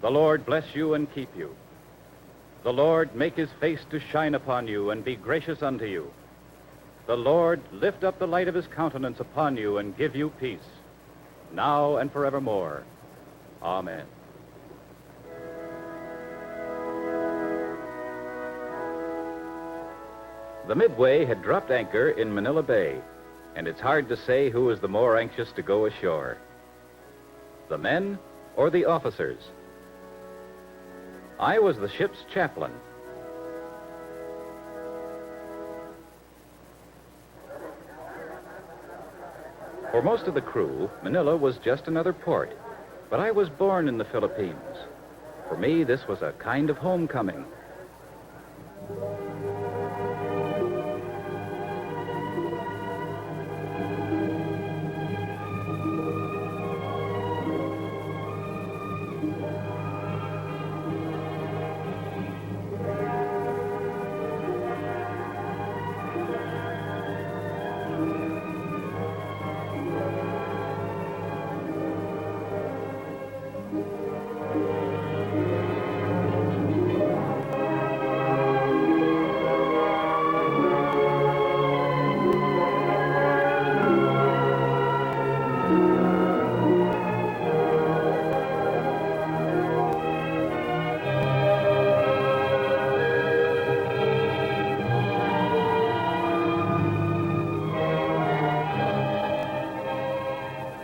The Lord bless you and keep you. The Lord make his face to shine upon you and be gracious unto you. The Lord lift up the light of his countenance upon you and give you peace, now and forevermore. Amen. The Midway had dropped anchor in Manila Bay, and it's hard to say who was the more anxious to go ashore, the men or the officers. I was the ship's chaplain. For most of the crew, Manila was just another port, but I was born in the Philippines. For me, this was a kind of homecoming.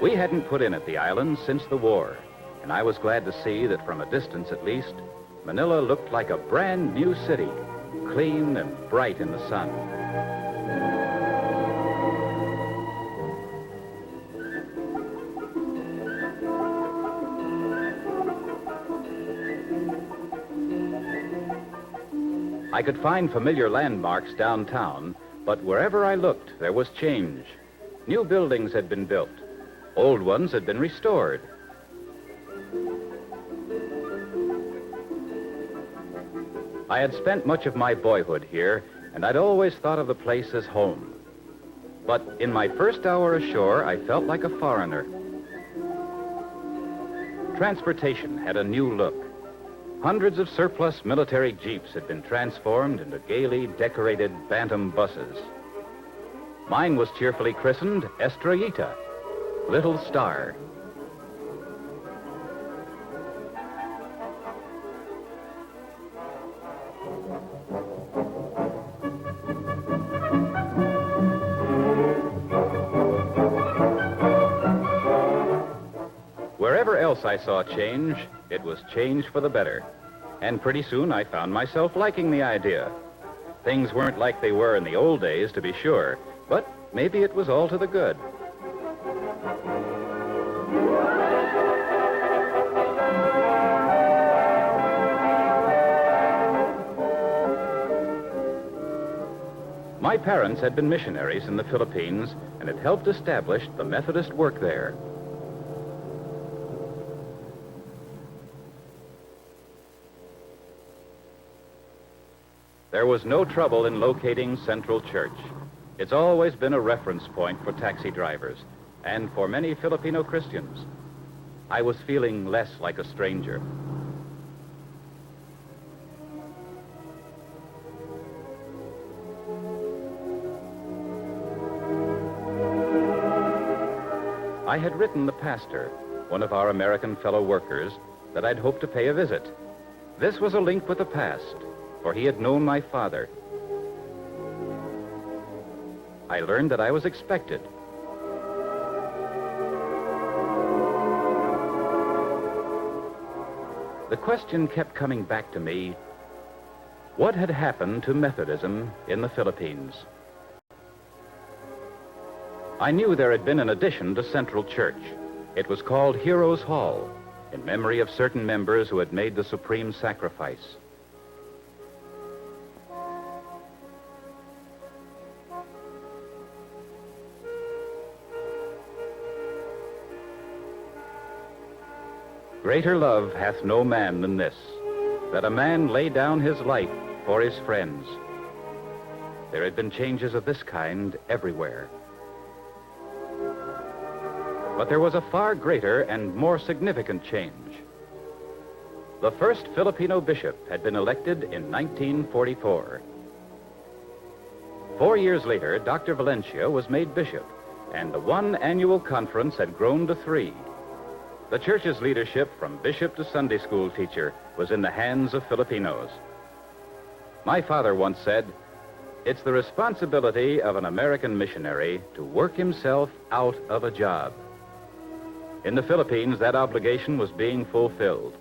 We hadn't put in at the island since the war, and I was glad to see that from a distance at least, Manila looked like a brand new city, clean and bright in the sun. I could find familiar landmarks downtown, but wherever I looked, there was change. New buildings had been built. Old ones had been restored. I had spent much of my boyhood here, and I'd always thought of the place as home. But in my first hour ashore, I felt like a foreigner. Transportation had a new look. Hundreds of surplus military jeeps had been transformed into gaily decorated Bantam buses. Mine was cheerfully christened Estrellita, Little Star. Wherever else I saw change, it was change for the better. And pretty soon I found myself liking the idea. Things weren't like they were in the old days, to be sure, but maybe it was all to the good. My parents had been missionaries in the Philippines and had helped establish the Methodist work there. There was no trouble in locating Central Church. It's always been a reference point for taxi drivers and for many Filipino Christians. I was feeling less like a stranger. I had written the pastor, one of our American fellow workers, that I'd hoped to pay a visit. This was a link with the past, for he had known my father. I learned that I was expected. The question kept coming back to me, what had happened to Methodism in the Philippines? I knew there had been an addition to Central Church. It was called Heroes Hall, in memory of certain members who had made the supreme sacrifice. Greater love hath no man than this, that a man lay down his life for his friends. There had been changes of this kind everywhere. But there was a far greater and more significant change. The first Filipino bishop had been elected in 1944. 4 years later, Dr. Valencia was made bishop, and the one annual conference had grown to 3. The church's leadership, from bishop to Sunday school teacher, was in the hands of Filipinos. My father once said, "It's the responsibility of an American missionary to work himself out of a job." In the Philippines, that obligation was being fulfilled.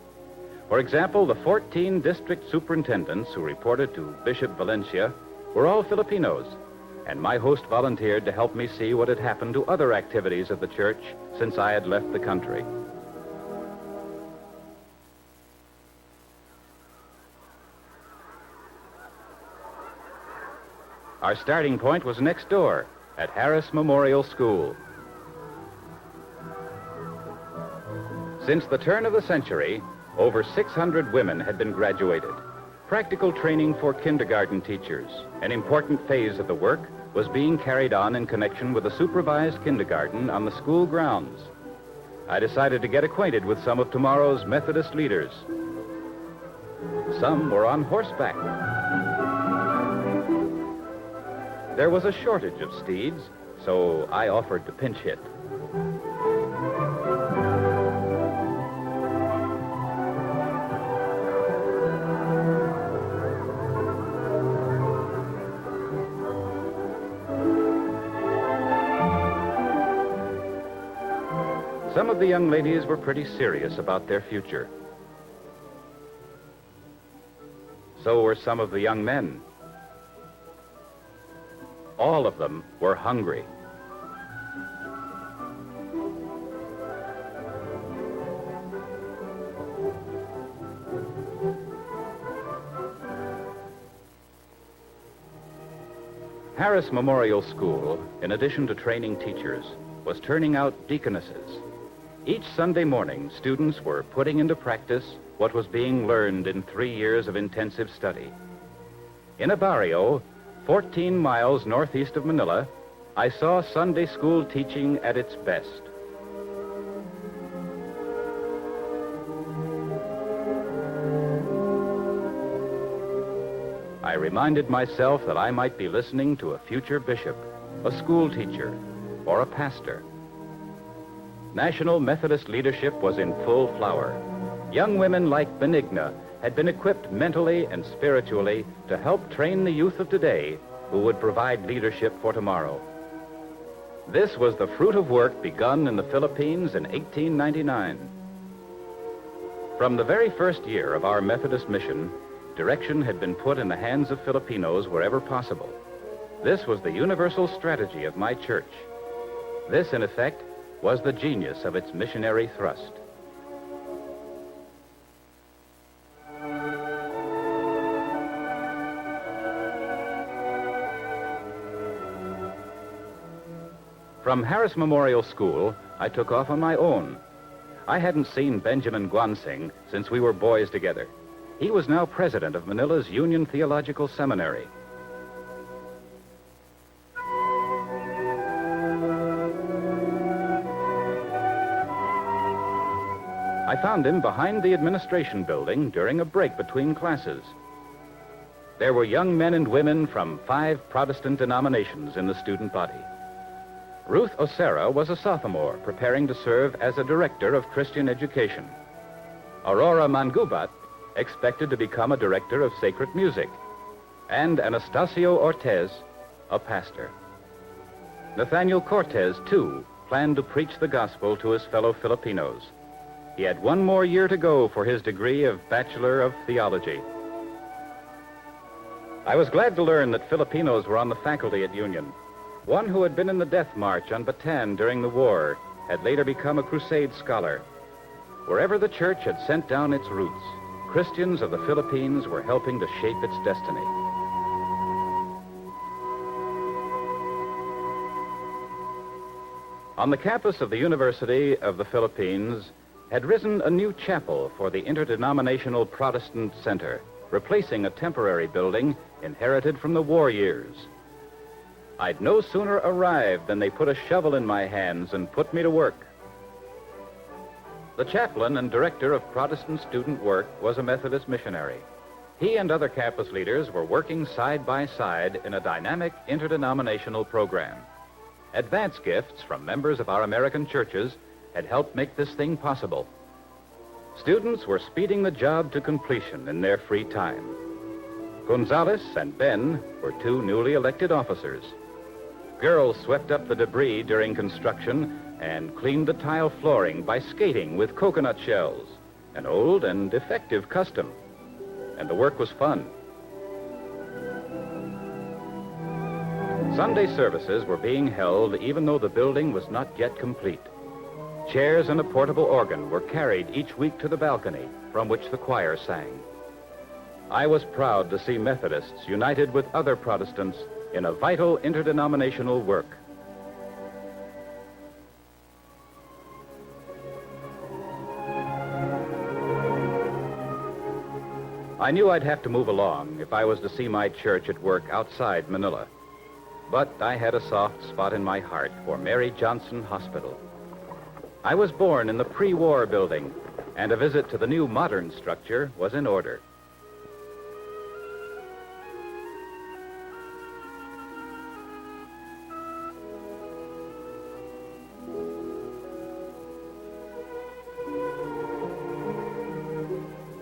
For example, the 14 district superintendents who reported to Bishop Valencia were all Filipinos, and my host volunteered to help me see what had happened to other activities of the church since I had left the country. Our starting point was next door at Harris Memorial School. Since the turn of the century, over 600 women had been graduated. Practical training for kindergarten teachers, an important phase of the work, was being carried on in connection with a supervised kindergarten on the school grounds. I decided to get acquainted with some of tomorrow's Methodist leaders. Some were on horseback. There was a shortage of steeds, so I offered to pinch hit. Some of the young ladies were pretty serious about their future. So were some of the young men. All of them were hungry. Harris Memorial School, in addition to training teachers, was turning out deaconesses. Each Sunday morning, students were putting into practice what was being learned in 3 years of intensive study. In a barrio, 14 miles northeast of Manila, I saw Sunday school teaching at its best. I reminded myself that I might be listening to a future bishop, a school teacher, or a pastor. National Methodist leadership was in full flower. Young women like Benigna had been equipped mentally and spiritually to help train the youth of today who would provide leadership for tomorrow. This was the fruit of work begun in the Philippines in 1899. From the very first year of our Methodist mission, direction had been put in the hands of Filipinos wherever possible. This was the universal strategy of my church. This, in effect, was the genius of its missionary thrust. From Harris Memorial School, I took off on my own. I hadn't seen Benjamin Guansing since we were boys together. He was now president of Manila's Union Theological Seminary. I found him behind the administration building during a break between classes. There were young men and women from 5 Protestant denominations in the student body. Ruth Osera was a sophomore preparing to serve as a director of Christian education. Aurora Mangubat expected to become a director of sacred music, and Anastasio Ortez, a pastor. Nathaniel Cortez, too, planned to preach the gospel to his fellow Filipinos. He had one more year to go for his degree of Bachelor of Theology. I was glad to learn that Filipinos were on the faculty at Union. One who had been in the Death March on Bataan during the war had later become a crusade scholar. Wherever the church had sent down its roots, Christians of the Philippines were helping to shape its destiny. On the campus of the University of the Philippines had risen a new chapel for the Interdenominational Protestant Center, replacing a temporary building inherited from the war years. I'd no sooner arrived than they put a shovel in my hands and put me to work. The chaplain and director of Protestant student work was a Methodist missionary. He and other campus leaders were working side by side in a dynamic interdenominational program. Advance gifts from members of our American churches had helped make this thing possible. Students were speeding the job to completion in their free time. Gonzalez and Ben were two newly elected officers. Girls swept up the debris during construction and cleaned the tile flooring by skating with coconut shells, an old and effective custom. And the work was fun. Sunday services were being held even though the building was not yet complete. Chairs and a portable organ were carried each week to the balcony from which the choir sang. I was proud to see Methodists united with other Protestants in a vital interdenominational work. I knew I'd have to move along if I was to see my church at work outside Manila. But I had a soft spot in my heart for Mary Johnson Hospital. I was born in the pre-war building, and a visit to the new modern structure was in order.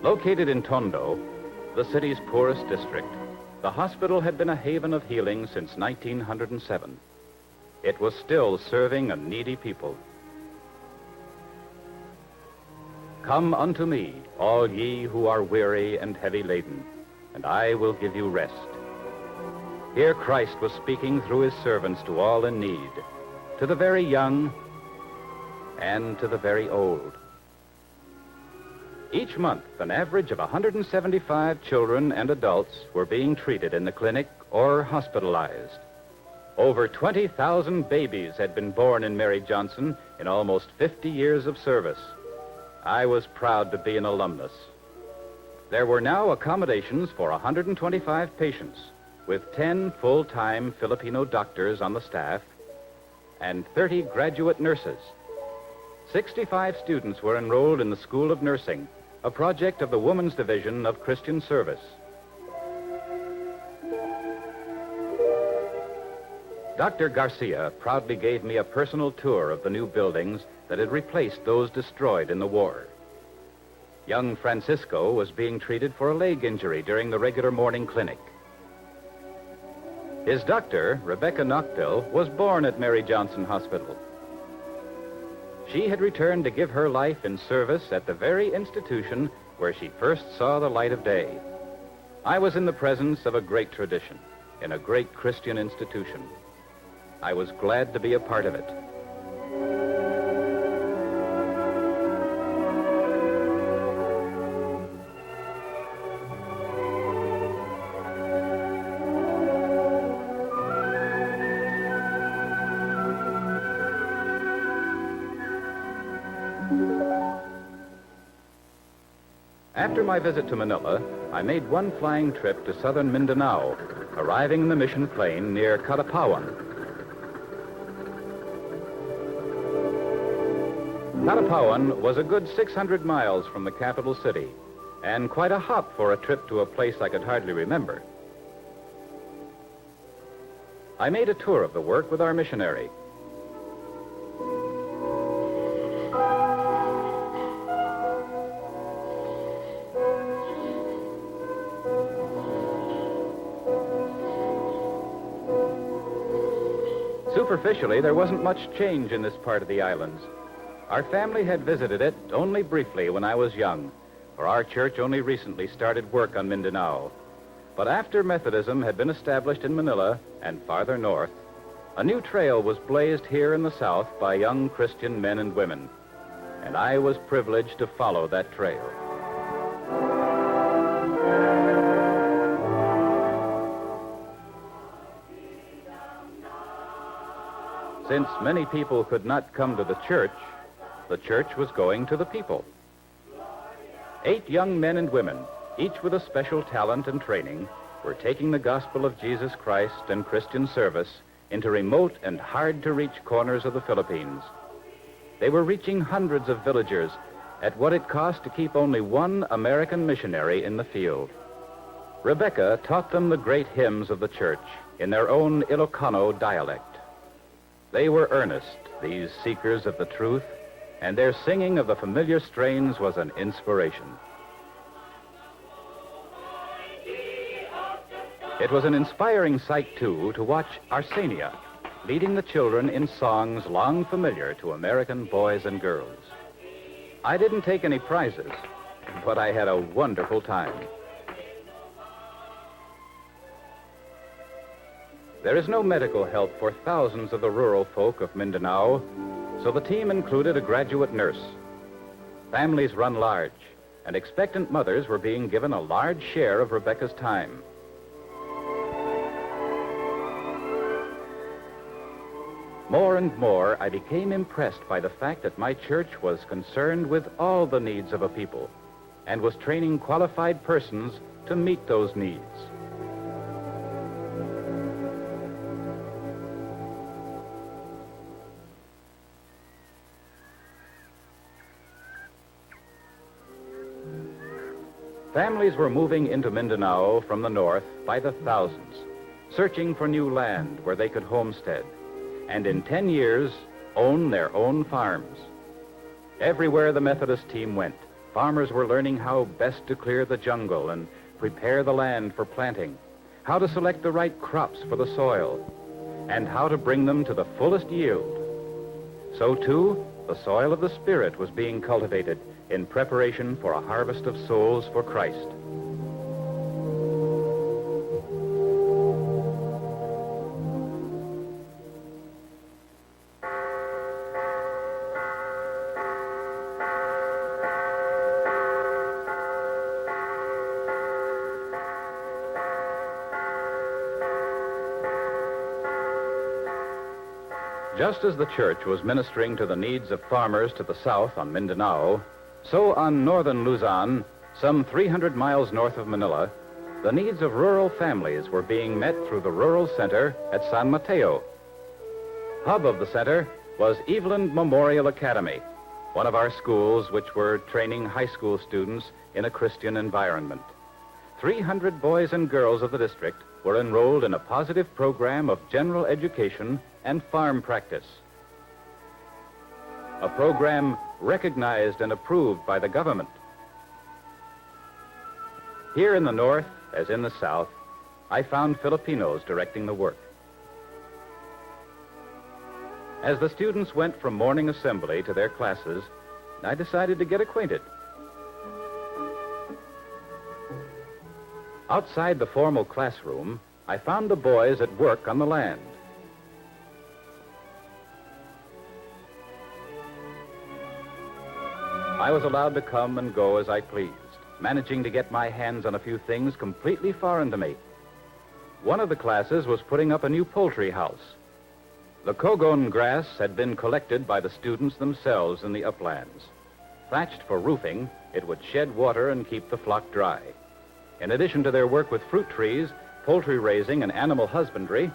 Located in Tondo, the city's poorest district, the hospital had been a haven of healing since 1907. It was still serving a needy people. Come unto me, all ye who are weary and heavy laden, and I will give you rest. Here Christ was speaking through his servants to all in need, to the very young and to the very old. Each month, an average of 175 children and adults were being treated in the clinic or hospitalized. Over 20,000 babies had been born in Mary Johnson in almost 50 years of service. I was proud to be an alumnus. There were now accommodations for 125 patients, with 10 full-time Filipino doctors on the staff and 30 graduate nurses. 65 students were enrolled in the School of Nursing, a project of the Women's Division of Christian Service. Dr. Garcia proudly gave me a personal tour of the new buildings that had replaced those destroyed in the war. Young Francisco was being treated for a leg injury during the regular morning clinic. His doctor, Rebecca Noctil, was born at Mary Johnson Hospital. She had returned to give her life in service at the very institution where she first saw the light of day. I was in the presence of a great tradition, in a great Christian institution. I was glad to be a part of it. After my visit to Manila, I made one flying trip to southern Mindanao, arriving in the mission plain near Catapawan. Catapawan was a good 600 miles from the capital city, and quite a hop for a trip to a place I could hardly remember. I made a tour of the work with our missionary. Superficially, there wasn't much change in this part of the islands. Our family had visited it only briefly when I was young, for our church only recently started work on Mindanao. But after Methodism had been established in Manila and farther north, a new trail was blazed here in the south by young Christian men and women, and I was privileged to follow that trail. Since many people could not come to the church was going to the people. 8 young men and women, each with a special talent and training, were taking the gospel of Jesus Christ and Christian service into remote and hard-to-reach corners of the Philippines. They were reaching hundreds of villagers at what it cost to keep only one American missionary in the field. Rebecca taught them the great hymns of the church in their own Ilocano dialect. They were earnest, these seekers of the truth, and their singing of the familiar strains was an inspiration. It was an inspiring sight, too, to watch Arsenia leading the children in songs long familiar to American boys and girls. I didn't take any prizes, but I had a wonderful time. There is no medical help for thousands of the rural folk of Mindanao, so the team included a graduate nurse. Families run large, and expectant mothers were being given a large share of Rebecca's time. More and more, I became impressed by the fact that my church was concerned with all the needs of a people and was training qualified persons to meet those needs. Families were moving into Mindanao from the north by the thousands, searching for new land where they could homestead, and in 10 years, own their own farms. Everywhere the Methodist team went, farmers were learning how best to clear the jungle and prepare the land for planting, how to select the right crops for the soil, and how to bring them to the fullest yield. So, too, the soil of the Spirit was being cultivated in preparation for a harvest of souls for Christ. Just as the church was ministering to the needs of farmers to the south on Mindanao, so on northern Luzon, some 300 miles north of Manila, the needs of rural families were being met through the rural center at San Mateo. Hub of the center was Evelyn Memorial Academy, one of our schools which were training high school students in a Christian environment. 300 boys and girls of the district were enrolled in a positive program of general education and farm practice. A program recognized and approved by the government. Here in the north, as in the south, I found Filipinos directing the work. As the students went from morning assembly to their classes, I decided to get acquainted. Outside the formal classroom, I found the boys at work on the land. I was allowed to come and go as I pleased, managing to get my hands on a few things completely foreign to me. One of the classes was putting up a new poultry house. The cogon grass had been collected by the students themselves in the uplands. Thatched for roofing, it would shed water and keep the flock dry. In addition to their work with fruit trees, poultry raising, and animal husbandry,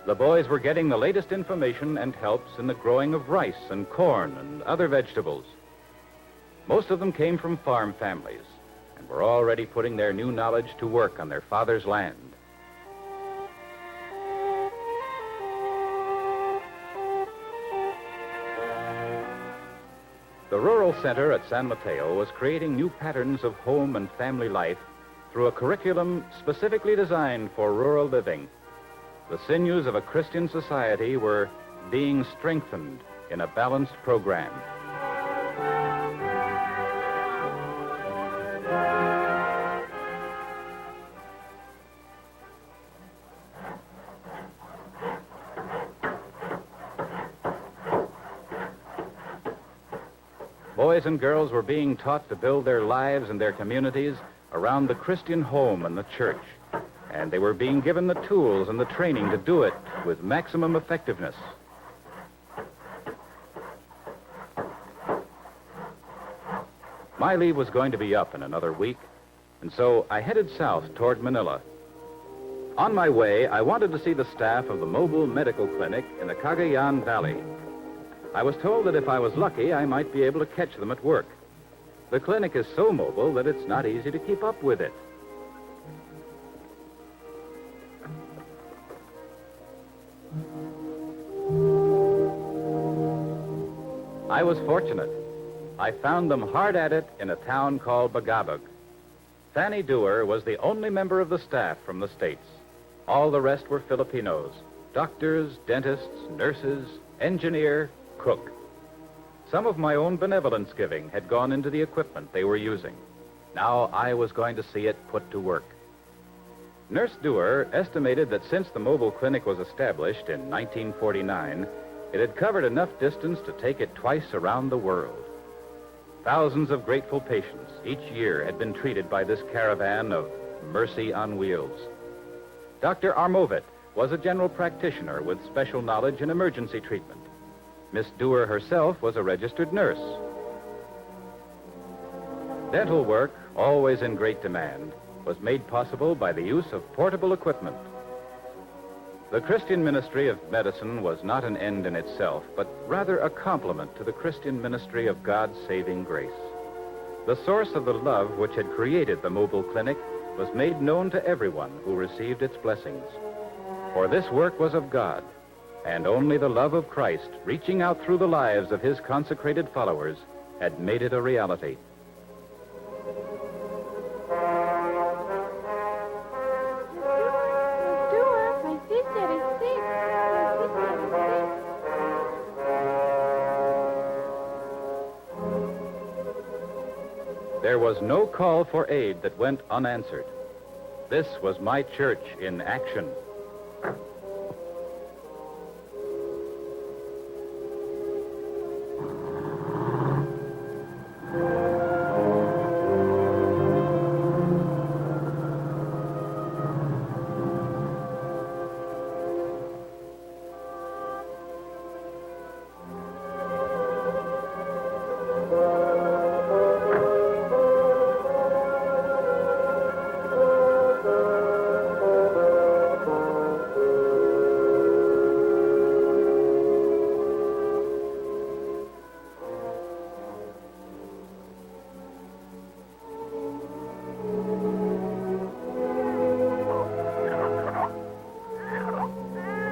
the boys were getting the latest information and helps in the growing of rice and corn and other vegetables. Most of them came from farm families and were already putting their new knowledge to work on their father's land. The rural center at San Mateo was creating new patterns of home and family life through a curriculum specifically designed for rural living. The sinews of a Christian society were being strengthened in a balanced program. Boys and girls were being taught to build their lives and their communities around the Christian home and the church. And they were being given the tools and the training to do it with maximum effectiveness. My leave was going to be up in another week, and so I headed south toward Manila. On my way, I wanted to see the staff of the mobile medical clinic in the Cagayan Valley. I was told that if I was lucky, I might be able to catch them at work. The clinic is so mobile that it's not easy to keep up with it. I was fortunate. I found them hard at it in a town called Bagabag. Fanny Dewar was the only member of the staff from the States. All the rest were Filipinos: doctors, dentists, nurses, engineer, cook. Some of my own benevolence giving had gone into the equipment they were using. Now I was going to see it put to work. Nurse Dewar estimated that since the mobile clinic was established in 1949, it had covered enough distance to take it twice around the world. Thousands of grateful patients each year had been treated by this caravan of mercy on wheels. Dr. Armovit was a general practitioner with special knowledge in emergency treatment. Miss Dewar herself was a registered nurse. Dental work, always in great demand, was made possible by the use of portable equipment. The Christian ministry of medicine was not an end in itself, but rather a complement to the Christian ministry of God's saving grace. The source of the love which had created the mobile clinic was made known to everyone who received its blessings. For this work was of God, and only the love of Christ, reaching out through the lives of his consecrated followers, had made it a reality. There was no call for aid that went unanswered. This was my church in action.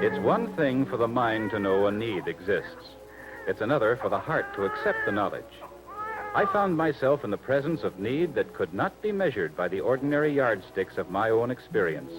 It's one thing for the mind to know a need exists. It's another for the heart to accept the knowledge. I found myself in the presence of need that could not be measured by the ordinary yardsticks of my own experience.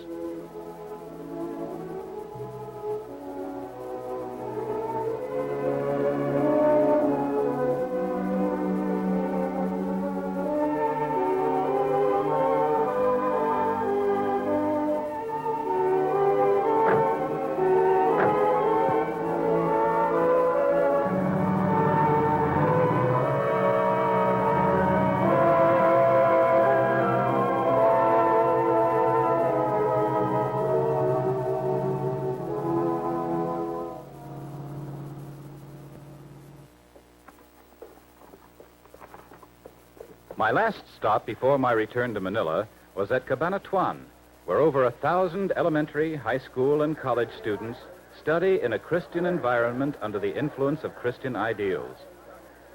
My last stop before my return to Manila was at Cabanatuan, where over 1,000 elementary, high school, and college students study in a Christian environment under the influence of Christian ideals.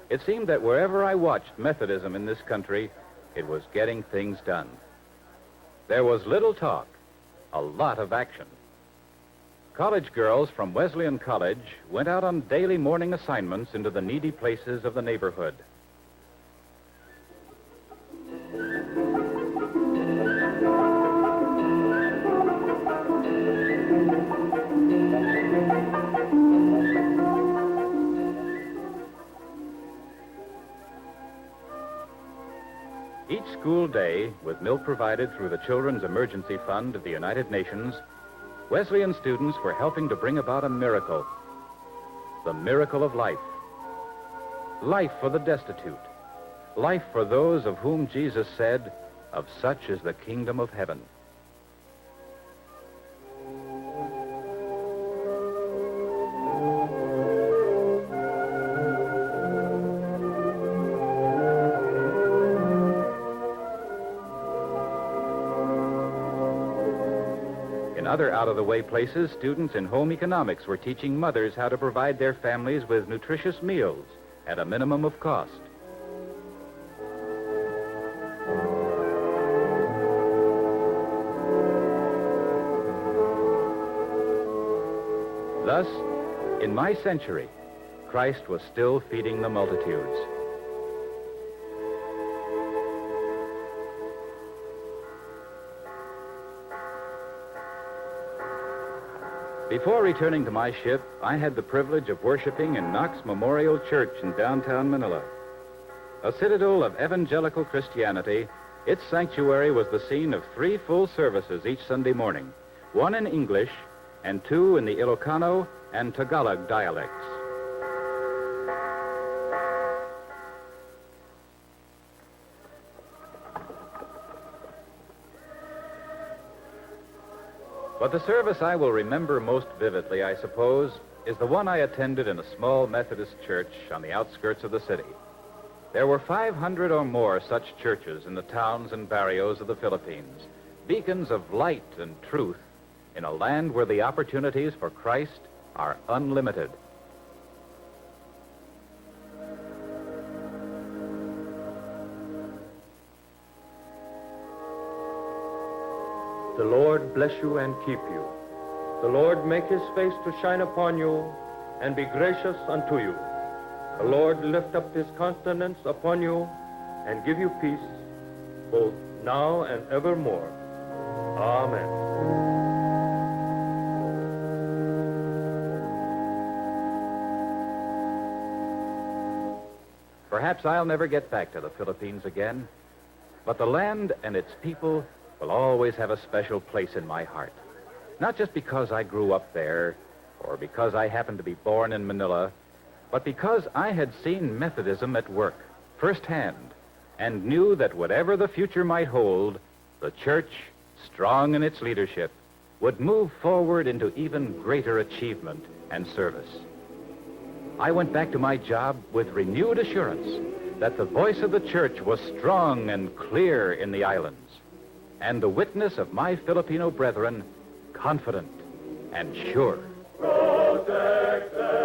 It seemed that wherever I watched Methodism in this country, it was getting things done. There was little talk, a lot of action. College girls from Wesleyan College went out on daily morning assignments into the needy places of the neighborhood. Each school day, with milk provided through the Children's Emergency Fund of the United Nations, Wesleyan students were helping to bring about a miracle. The miracle of life. Life for the destitute. Life for those of whom Jesus said, "Of such is the kingdom of heaven." In other out-of-the-way places, students in home economics were teaching mothers how to provide their families with nutritious meals at a minimum of cost. Thus, in my century, Christ was still feeding the multitudes. Before returning to my ship, I had the privilege of worshiping in Knox Memorial Church in downtown Manila. A citadel of evangelical Christianity, its sanctuary was the scene of 3 full services each Sunday morning, 1 in English and 2 in the Ilocano and Tagalog dialects. But the service I will remember most vividly, I suppose, is the one I attended in a small Methodist church on the outskirts of the city. There were 500 or more such churches in the towns and barrios of the Philippines, beacons of light and truth in a land where the opportunities for Christ are unlimited. The Lord bless you and keep you. The Lord make his face to shine upon you and be gracious unto you. The Lord lift up his countenance upon you and give you peace, both now and evermore. Amen. Perhaps I'll never get back to the Philippines again, but the land and its people will always have a special place in my heart. Not just because I grew up there or because I happened to be born in Manila, but because I had seen Methodism at work firsthand and knew that whatever the future might hold, the church, strong in its leadership, would move forward into even greater achievement and service. I went back to my job with renewed assurance that the voice of the church was strong and clear in the islands, and the witness of my Filipino brethren confident and sure. Protect them.